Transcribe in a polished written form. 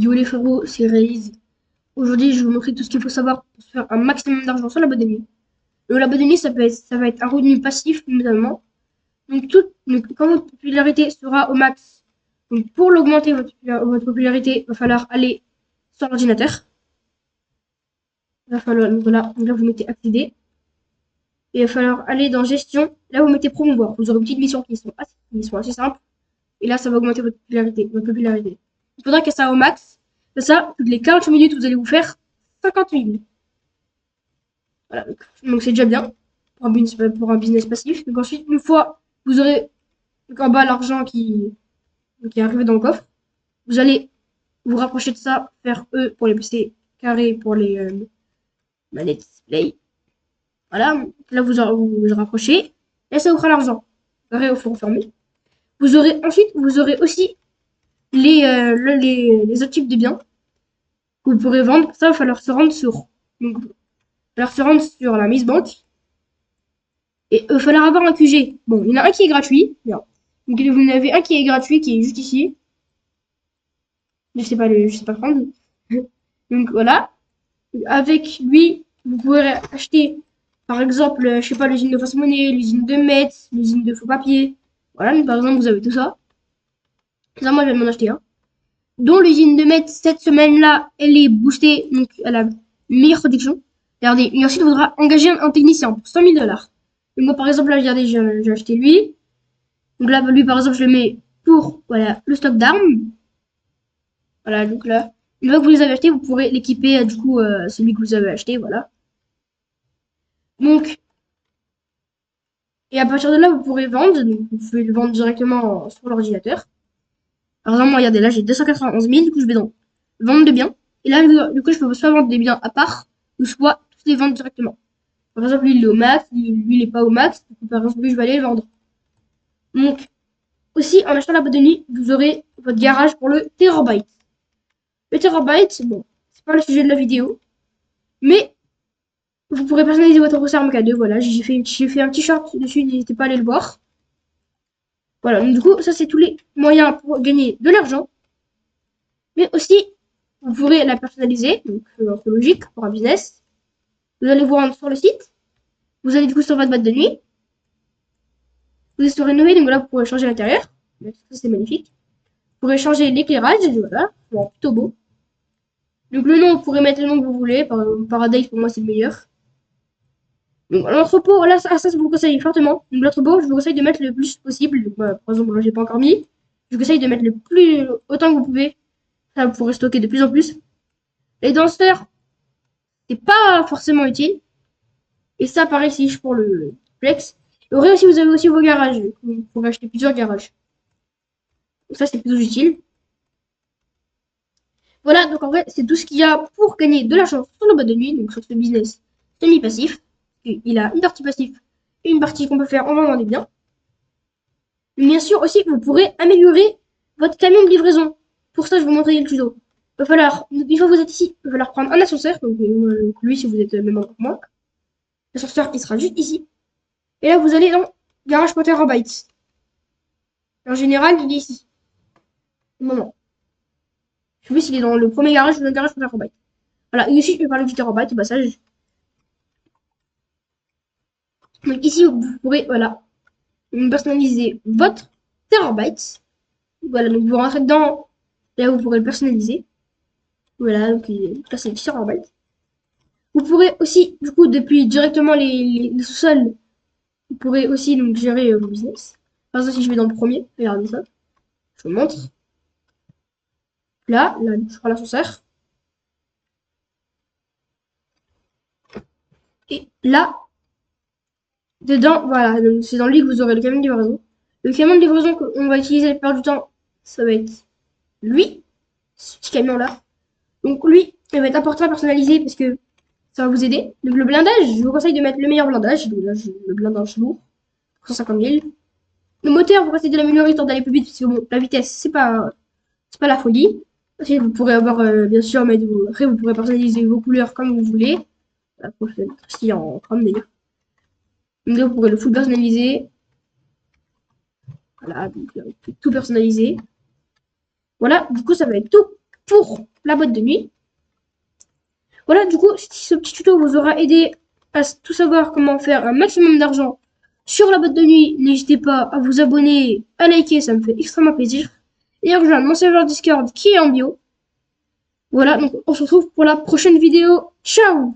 Yo les frérots, c'est Raze. Aujourd'hui, je vais vous montrer tout ce qu'il faut savoir pour se faire un maximum d'argent sur la boîte de nuit. La boîte de nuit, ça va être un revenu passif, notamment. Donc, quand votre popularité sera au max, donc pour l'augmenter, votre popularité, il va falloir aller sur l'ordinateur. Il va falloir, donc voilà, donc là, vous mettez accéder. Et il va falloir aller dans gestion. Là, vous mettez promouvoir. Vous aurez une petite mission qui sont assez simples. Et là, ça va augmenter votre popularité. Il faudra que ça au max. C'est ça, toutes les 40 minutes, vous allez vous faire 50 000. Voilà, donc c'est déjà bien pour un business passif. Donc ensuite, une fois vous aurez donc en bas l'argent qui est arrivé dans le coffre, vous allez vous rapprocher de ça, faire E pour les PC, carré pour les manettes display. Voilà, là vous rapprochez, et ça vous fera l'argent. Carré au fond fermé. Vous aurez aussi les autres types de biens que vous pourrez vendre. Ça, il va falloir se rendre sur. Donc, alors se rendre sur la Miss Bank. Et il va falloir avoir un QG. Bon, il y en a un qui est gratuit. Bien. Donc vous en avez un qui est gratuit, qui est juste ici. Je sais pas prendre. Donc voilà. Avec lui, vous pourrez acheter, par exemple, je sais pas, l'usine de fausse monnaie, l'usine de Metz, l'usine de faux papier. Voilà, donc, par exemple, vous avez tout ça. Ça, moi, je vais m'en acheter un. Dont l'usine de Metz, cette semaine-là, elle est boostée, donc elle a une meilleure protection. Regardez, et ensuite, il faudra engager un technicien pour 100 000 $. Donc moi, par exemple, là, regardez, j'ai acheté lui. Donc là, lui, par exemple, je le mets pour, voilà, le stock d'armes. Voilà, donc là, une fois que vous les avez achetés, vous pourrez l'équiper, du coup, celui que vous avez acheté, voilà. Donc, et à partir de là, vous pourrez vendre. Donc, vous pouvez le vendre directement sur l'ordinateur. Par exemple, regardez, là, j'ai 291 000, du coup, je vais dans vente de biens. Et là, du coup, je peux soit vendre des biens à part, ou soit tous les vendre directement. Par exemple, lui, il est au max, lui, il est pas au max. Du coup, par exemple, lui, je vais aller le vendre. Donc, aussi, en achetant la boîte de nuit, vous aurez votre garage pour le terabyte. Le terabyte, bon, c'est pas le sujet de la vidéo, mais vous pourrez personnaliser votre roster MK2. Voilà, j'ai fait un petit short dessus, n'hésitez pas à aller le voir. Voilà, donc du coup, ça, c'est tous les moyens pour gagner de l'argent. Mais aussi, vous pourrez la personnaliser, donc c'est logique pour un business. Vous allez vous rendre sur le site. Vous allez du coup sur votre boîte de nuit. Vous serez rénover, donc là, vous pourrez changer l'intérieur. Ça, c'est magnifique. Vous pourrez changer l'éclairage, voilà, bon, plutôt beau. Donc le nom, vous pourrez mettre le nom que vous voulez. Par exemple, Paradise, pour moi, c'est le meilleur. Donc l'entrepôt, là, ça, je vous conseille fortement. Donc l'entrepôt, je vous conseille de mettre le plus possible. Donc, par exemple, là, j'ai pas encore mis. Je vous conseille de mettre le plus, autant que vous pouvez. Ça, vous pourrez stocker de plus en plus. Les danseurs, c'est pas forcément utile. Et ça, pareil, c'est pour le flex. Et aussi, vous avez aussi vos garages. Vous pouvez acheter plusieurs garages. Donc ça, c'est plutôt utile. Voilà, donc en vrai, c'est tout ce qu'il y a pour gagner de l'argent sur le boîte de nuit, donc sur ce business semi-passif. Il a une partie passive et une partie qu'on peut faire en vendant des biens. Mais bien sûr aussi, vous pourrez améliorer votre camion de livraison. Pour ça, je vais vous montrer le tuto. Il va falloir, une fois que vous êtes ici, il va falloir prendre un ascenseur. Donc lui, si vous êtes même endroit que moi. L'ascenseur, il sera juste ici. Et là, vous allez dans garage.terabytes. En général, il est ici. Au moment. Je sais s'il est dans le premier garage ou dans le garage.terabytes. Voilà, et ici, je vais parler du terabyte au passage. Donc ici, vous pourrez, voilà, personnaliser votre terabyte. Voilà, donc vous rentrez dedans, là vous pourrez le personnaliser. Voilà, donc là c'est le terabyte. Vous pourrez aussi, du coup, depuis directement les sous-sols, vous pourrez aussi donc gérer vos business. Par exemple, si je vais dans le premier, regardez ça, je vous montre. Là, je prends l'ascenseur. Et là, dedans, voilà, c'est dans lui que vous aurez le camion de livraison. Le camion de livraison qu'on va utiliser la plupart du temps, ça va être lui, ce petit camion là. Donc lui, il va être important à personnaliser parce que ça va vous aider. Donc le blindage, je vous conseille de mettre le meilleur blindage. Donc là, le blindage lourd, 150 000. Le moteur, vous conseillez de l'améliorer histoire d'aller plus vite parce que bon, la vitesse, c'est pas la folie. Ensuite, vous pourrez avoir, bien sûr, après, vous pourrez personnaliser vos couleurs comme vous voulez. La prochaine, si en trame d'ailleurs. Donc là, vous pourrez le full personnaliser. Voilà, donc tout personnaliser. Voilà, du coup, ça va être tout pour la boîte de nuit. Voilà, du coup, si ce petit tuto vous aura aidé à tout savoir comment faire un maximum d'argent sur la boîte de nuit, n'hésitez pas à vous abonner, à liker, ça me fait extrêmement plaisir. Et à rejoindre mon serveur Discord qui est en bio. Voilà, donc on se retrouve pour la prochaine vidéo. Ciao!